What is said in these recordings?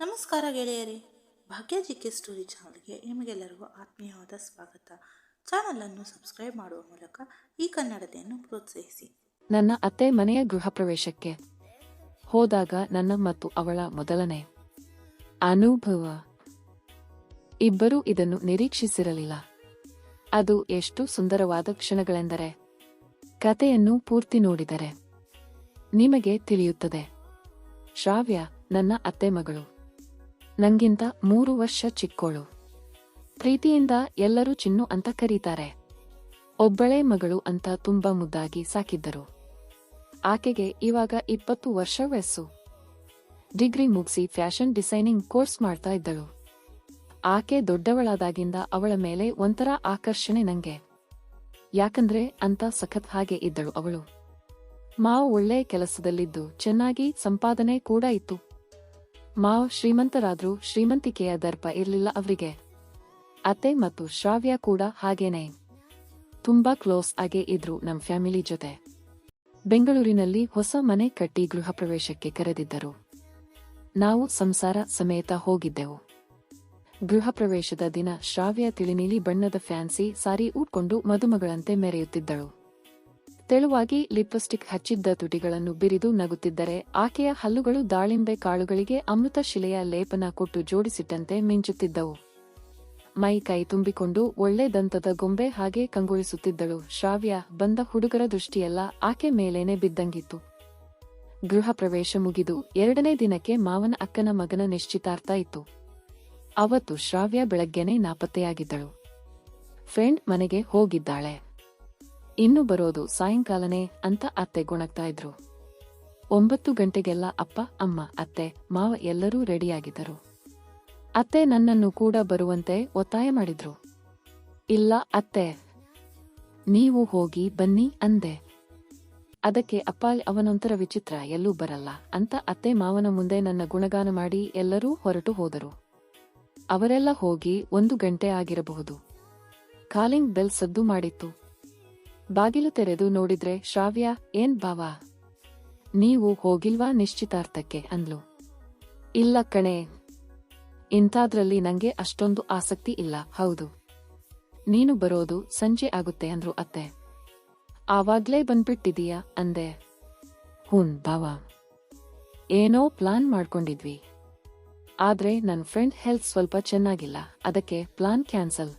ನಮಸ್ಕಾರ ಗೆಳೆಯರೇ, ಭಾಗ್ಯ GK story ಚಾನಲ್ಗೆ ನಿಮಗೆಲ್ಲರಿಗೂ ಆತ್ಮೀಯವಾದ ಸ್ವಾಗತ. ಚಾನಲನ್ನು ಸಬ್ಸ್ಕ್ರೈಬ್ ಮಾಡುವ ಮೂಲಕ ಈ ಕನ್ನಡತೆಯನ್ನು ಪ್ರೋತ್ಸಾಹಿಸಿ. ನನ್ನ ಅತ್ತೆ ಮನೆಯ ಗೃಹ ಪ್ರವೇಶಕ್ಕೆ ಹೋದಾಗ ನನ್ನ ಮತ್ತು ಅವಳ ಮೊದಲನೇ ಅನುಭವ. ಇಬ್ಬರೂ ಇದನ್ನು ನಿರೀಕ್ಷಿಸಿರಲಿಲ್ಲ. ಅದು ಎಷ್ಟು ಸುಂದರವಾದ ಕ್ಷಣಗಳೆಂದರೆ ಕತೆಯನ್ನು ಪೂರ್ತಿ ನೋಡಿದರೆ ನಿಮಗೆ ತಿಳಿಯುತ್ತದೆ. ಶ್ರಾವ್ಯ ನನ್ನ ಅತ್ತೆ ಮಗಳು. ನಂಗಿಂತ 3 ವರ್ಷ ಚಿಕ್ಕೋಳು. ಪ್ರೀತಿಯಿಂದ ಎಲ್ಲರೂ ಚಿನ್ನು ಅಂತ ಕರೀತಾರೆ. ಒಬ್ಬಳೇ ಮಗಳು ಅಂತ ತುಂಬಾ ಮುದ್ದಾಗಿ ಸಾಕಿದ್ದರು. ಆಕೆಗೆ ಇವಾಗ 20 ವರ್ಷ ವಯಸ್ಸು. ಡಿಗ್ರಿ ಮುಗಿಸಿ ಫ್ಯಾಷನ್ ಡಿಸೈನಿಂಗ್ ಕೋರ್ಸ್ ಮಾಡ್ತಾ ಇದ್ದಳು. ಆಕೆ ದೊಡ್ಡವಳಾದಾಗಿಂದ ಅವಳ ಮೇಲೆ ಒಂಥರ ಆಕರ್ಷಣೆ ನಂಗೆ. ಯಾಕಂದ್ರೆ ಅಂತ ಸಖತ್ ಹಾಗೆ ಇದ್ದಳು ಅವಳು. ಮಾವ ಒಳ್ಳೆ ಕೆಲಸದಲ್ಲಿದ್ದು ಚೆನ್ನಾಗಿ ಸಂಪಾದನೆ ಕೂಡ ಇತ್ತು. ಮಾವ ಶ್ರೀಮಂತರಾದ್ರೂ ಶ್ರೀಮಂತಿಕೆಯ ದರ್ಪ ಇರ್ಲಿಲ್ಲ ಅವ್ರಿಗೆ. ಅತ್ತೆ ಮತ್ತು ಶ್ರಾವ್ಯ ಕೂಡ ಹಾಗೇನೆ ತುಂಬಾ ಕ್ಲೋಸ್ ಆಗೇ ಇದ್ರು ನಮ್ ಫ್ಯಾಮಿಲಿ ಜೊತೆ. ಬೆಂಗಳೂರಿನಲ್ಲಿ ಹೊಸ ಮನೆ ಕಟ್ಟಿ ಗೃಹ ಪ್ರವೇಶಕ್ಕೆ ಕರೆದಿದ್ದರು. ನಾವು ಸಂಸಾರ ಸಮೇತ ಹೋಗಿದ್ದೆವು. ಗೃಹ ಪ್ರವೇಶದ ದಿನ ಶ್ರಾವ್ಯ ತಿಳಿನೀಲಿ ಬಣ್ಣದ ಫ್ಯಾನ್ಸಿ ಸಾರಿ ಉಟ್ಕೊಂಡು ಮದುಮಗಳಂತೆ ಮೆರೆಯುತ್ತಿದ್ದಳು. ತೆಳುವಾಗಿ ಲಿಪ್ಸ್ಟಿಕ್ ಹಚ್ಚಿದ್ದ ತುಟಿಗಳನ್ನು ಬಿರಿದು ನಗುತ್ತಿದ್ದರೆ ಆಕೆಯ ಹಲ್ಲುಗಳು ದಾಳಿಂಬೆ ಕಾಳುಗಳಿಗೆ ಅಮೃತ ಶಿಲೆಯ ಲೇಪನ ಕೊಟ್ಟು ಜೋಡಿಸಿಟ್ಟಂತೆ ಮಿಂಚುತ್ತಿದ್ದವು. ಮೈ ಕೈ ತುಂಬಿಕೊಂಡು ಒಳ್ಳೆ ದಂತದ ಗೊಂಬೆ ಹಾಗೆ ಕಂಗೊಳಿಸುತ್ತಿದ್ದಳು. ಶ್ರಾವ್ಯ ಬಂದ ಹುಡುಗರ ದೃಷ್ಟಿಯೆಲ್ಲ ಆಕೆ ಮೇಲೇನೆ ಬಿದ್ದಂಗಿತ್ತು. ಗೃಹ ಪ್ರವೇಶ ಮುಗಿದು 2ನೇ ದಿನಕ್ಕೆ ಮಾವನ ಅಕ್ಕನ ಮಗನ ನಿಶ್ಚಿತಾರ್ಥ ಇತ್ತು. ಅವತ್ತು ಶ್ರಾವ್ಯ ಬೆಳಗ್ಗೆನೆ ನಾಪತ್ತೆಯಾಗಿದ್ದಳು. ಫ್ರೆಂಡ್ ಮನೆಗೆ ಹೋಗಿದ್ದಾಳೆ. ಇನ್ನು ಬರೋದು ಸಾಯಂಕಾಲನೇ ಅಂತ ಅತ್ತೆ ಗೊಣಗ್ತಾ ಇದ್ರು. 9 ಗಂಟೆಗೆಲ್ಲ ಅಪ್ಪ, ಅಮ್ಮ, ಅತ್ತೆ, ಮಾವ ಎಲ್ಲರೂ ರೆಡಿಯಾಗಿದ್ದರು. ಅತ್ತೆ ನನ್ನನ್ನು ಕೂಡ ಬರುವಂತೆ ಒತ್ತಾಯ ಮಾಡಿದ್ರು. ಇಲ್ಲ ಅತ್ತೆ, ನೀವು ಹೋಗಿ ಬನ್ನಿ ಅಂದೆ. ಅದಕ್ಕೆ ಅಪ್ಪ ಅವನೊಂಥರ ವಿಚಿತ್ರ, ಎಲ್ಲೂ ಬರಲ್ಲ ಅಂತ ಅತ್ತೆ ಮಾವನ ಮುಂದೆ ನನ್ನ ಗುಣಗಾನ ಮಾಡಿ ಎಲ್ಲರೂ ಹೊರಟು ಹೋದರು. ಅವರೆಲ್ಲ ಹೋಗಿ 1 ಗಂಟೆ ಆಗಿರಬಹುದು. ಕಾಲಿಂಗ್ ಬೆಲ್ ಸದ್ದು ಮಾಡಿತ್ತು. ಬಾಗಿಲು ತೆರೆದು ನೋಡಿದ್ರೆ ಶ್ರಾವ್ಯ, ಏನ್ ಬಾವಾ, ನೀವು ಹೋಗಿಲ್ವಾ ನಿಶ್ಚಿತಾರ್ಥಕ್ಕೆ ಅಂದ್ಲು. ಇಲ್ಲ ಕಣೆ, ಇಂಥಾದ್ರಲ್ಲಿ ನಂಗೆ ಅಷ್ಟೊಂದು ಆಸಕ್ತಿ ಇಲ್ಲ. ಹೌದು, ನೀನು ಬರೋದು ಸಂಜೆ ಆಗುತ್ತೆ ಅಂದ್ರು ಅತ್ತೆ. ಆವಾಗ್ಲೇ ಬಂದ್ಬಿಟ್ಟಿದೀಯಾ ಅಂದೆ. ಹೂನ್ ಬಾವಾ, ಏನೋ ಪ್ಲಾನ್ ಮಾಡ್ಕೊಂಡಿದ್ವಿ. ಆದ್ರೆ ನನ್ ಫ್ರೆಂಡ್ ಹೆಲ್ತ್ ಸ್ವಲ್ಪ ಚೆನ್ನಾಗಿಲ್ಲ, ಅದಕ್ಕೆ ಪ್ಲಾನ್ ಕ್ಯಾನ್ಸಲ್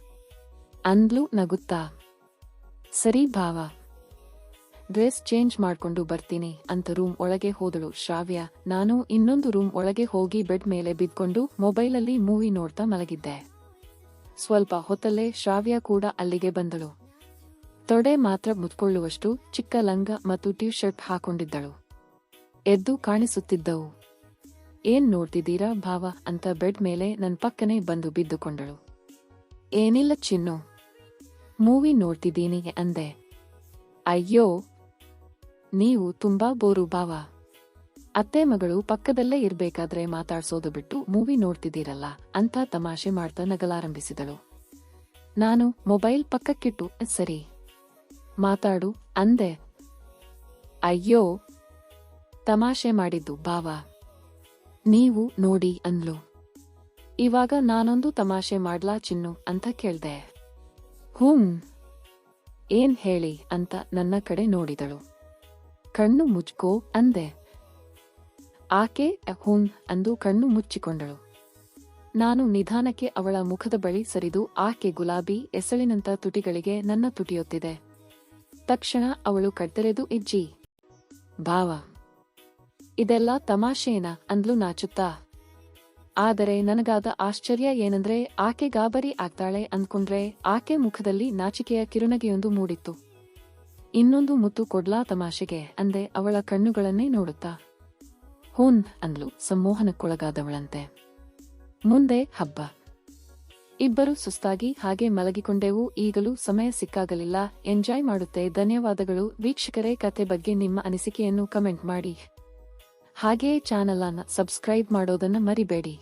ಅಂದ್ಲು ನಗುತ್ತಾ. ಸರಿ ಭಾವ, ಡ್ರೆಸ್ ಚೇಂಜ್ ಮಾಡ್ಕೊಂಡು ಬರ್ತೀನಿ ಅಂತ ರೂಮ್ ಒಳಗೆ ಹೋದಳು ಶ್ರಾವ್ಯ. ನಾನು ಇನ್ನೊಂದು ರೂಮ್ ಒಳಗೆ ಹೋಗಿ ಬೆಡ್ ಮೇಲೆ ಬಿದ್ಕೊಂಡು ಮೊಬೈಲಲ್ಲಿ ಮೂವಿ ನೋಡ್ತಾ ಮಲಗಿದ್ದೆ. ಸ್ವಲ್ಪ ಹೊತ್ತಲ್ಲೇ ಶ್ರಾವ್ಯ ಕೂಡ ಅಲ್ಲಿಗೆ ಬಂದಳು. ತೊಡೆ ಮಾತ್ರ ಮುತ್ಕೊಳ್ಳುವಷ್ಟು ಚಿಕ್ಕ ಲಂಗ ಮತ್ತು ಟೀ ಶರ್ಟ್ ಹಾಕೊಂಡಿದ್ದಳು. ಎದ್ದು ಕಾಣಿಸುತ್ತಿದ್ದವು. ಏನ್ ನೋಡ್ತಿದ್ದೀರಾ ಭಾವ ಅಂತ ಬೆಡ್ ಮೇಲೆ ನನ್ ಪಕ್ಕನೆ ಬಂದು ಬಿದ್ದುಕೊಂಡಳು. ಏನಿಲ್ಲ ಚಿನ್ನು, ಮೂವಿ ನೋಡ್ತಿದ್ದೀನಿ ಅಂದೆ. ಅಯ್ಯೋ, ನೀವು ತುಂಬಾ ಬೋರು ಭಾವ. ಅತ್ತೆ ಮಗಳು ಪಕ್ಕದಲ್ಲೇ ಇರ್ಬೇಕಾದ್ರೆ ಮಾತಾಡ್ಸೋದು ಬಿಟ್ಟು ಮೂವಿ ನೋಡ್ತಿದ್ದೀರಲ್ಲ ಅಂತ ತಮಾಷೆ ಮಾಡ್ತಾ ನಗಲಾರಂಭಿಸಿದಳು. ನಾನು ಮೊಬೈಲ್ ಪಕ್ಕಕ್ಕಿಟ್ಟು ಸರಿ ಮಾತಾಡು ಅಂದೆ. ಅಯ್ಯೋ, ತಮಾಷೆ ಮಾಡಿದ್ದು ಭಾವ, ನೀವು ನೋಡಿ ಅಂದ್ಲು. ಇವಾಗ ನಾನೊಂದು ತಮಾಷೆ ಮಾಡ್ಲಾ ಚಿನ್ನು ಅಂತ ಕೇಳ್ದೆ. ಏನ್ ಹೇಳಿ ಅಂತ ನನ್ನ ಕಡೆ ನೋಡಿದಳು. ಕಣ್ಣು ಮುಚ್ಕೋ ಅಂದೆ. ಆಕೆ ಅಂದು ಕಣ್ಣು ಮುಚ್ಚಿಕೊಂಡಳು. ನಾನು ನಿಧಾನಕ್ಕೆ ಅವಳ ಮುಖದ ಬಳಿ ಸರಿದು ಆಕೆ ಗುಲಾಬಿ ಎಸಳಿನಂತ ತುಟಿಗಳಿಗೆ ನನ್ನ ತುಟಿಯೊತ್ತಿದೆ. ತಕ್ಷಣ ಅವಳು ಕಡ್ತೆರೆದು ಇಜ್ಜಿ, ಭಾವ, ಇದೆಲ್ಲ ತಮಾಷೆನಾ ಅಂದ್ಲು ನಾಚುತ್ತಾ. ಆದರೆ ನನಗಾದ ಆಶ್ಚರ್ಯ ಏನಂದ್ರೆ ಆಕೆ ಗಾಬರಿ ಆಗ್ತಾಳೆ ಅಂದ್ಕೊಂಡ್ರೆ ಆಕೆ ಮುಖದಲ್ಲಿ ನಾಚಿಕೆಯ ಕಿರುನಗೆಯೊಂದು ಮೂಡಿತ್ತು. ಇನ್ನೊಂದು ಮುತ್ತು ಕೊಡ್ಲಾ ತಮಾಷೆಗೆ ಅಂದೆ ಅವಳ ಕಣ್ಣುಗಳನ್ನೇ ನೋಡುತ್ತಾ. ಹೂನ್ ಅಂದ್ಲು ಸಂಮೋಹನಕ್ಕೊಳಗಾದವಳಂತೆ. ಮುಂದೆ ಹಬ್ಬ. ಇಬ್ಬರು ಸುಸ್ತಾಗಿ ಹಾಗೆ ಮಲಗಿಕೊಂಡೆವು. ಈಗಲೂ ಸಮಯ ಸಿಕ್ಕಾಗಲಿಲ್ಲ. ಎಂಜಾಯ್ ಮಾಡುತ್ತೆ. ಧನ್ಯವಾದಗಳು ವೀಕ್ಷಕರೇ. ಕತೆ ಬಗ್ಗೆ ನಿಮ್ಮ ಅನಿಸಿಕೆಯನ್ನು ಕಮೆಂಟ್ ಮಾಡಿ. ಹಾಗೆಯೇ ಚಾನಲ್ ಅನ್ನು ಸಬ್ಸ್ಕ್ರೈಬ್ ಮಾಡೋದನ್ನ ಮರಿಬೇಡಿ.